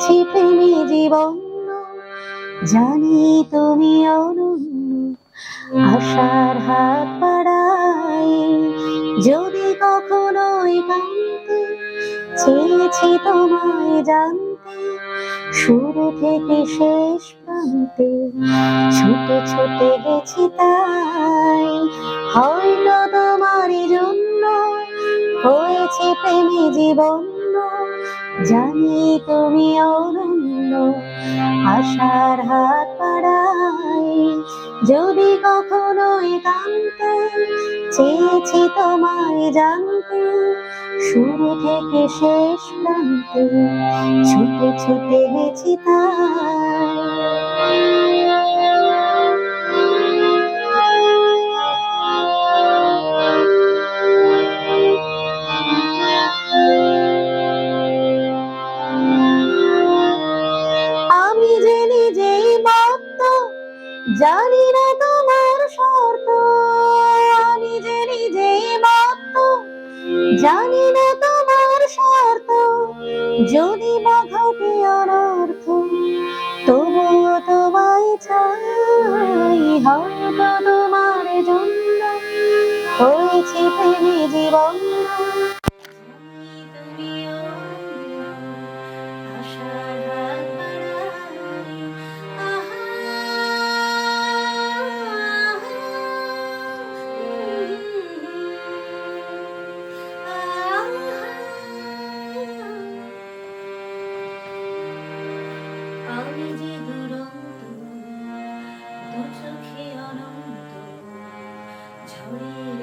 হয়েছি প্রেমী জীবন, জানি তুমি অনন্য। আশার হাত বাড়াই যদি কখনো একান্তে, চেয়েছি তোমায় জানতে শুরু থেকে শেষ প্রান্তে। ছুটে ছুটে গেছি তাই হয়তো তোমারই জন্য, হয়েছে প্রেমী জীবন, জানি তুমি অনন্য। আশার হাত বাড়াই যদি কখনো একান্তে, চেয়েছি তোমায় জানতে শুরু থেকে শেষ প্রান্তে। ছুটে ছুটে গেছি তাই। আমি যে নিজেই মত্ত, জানি না তোমার শর্ত। আমি যে নিজেই মত্ত, জানি না তোমার শর্ত। যদি বা ঘটে অনর্থ, তবুও তোমায় চাই হয়তো তোমার জন্য, হয়েছে প্রেমী জীবন। আমি যে দুরন্ত, দু চোখে অনন্ত, ঝরে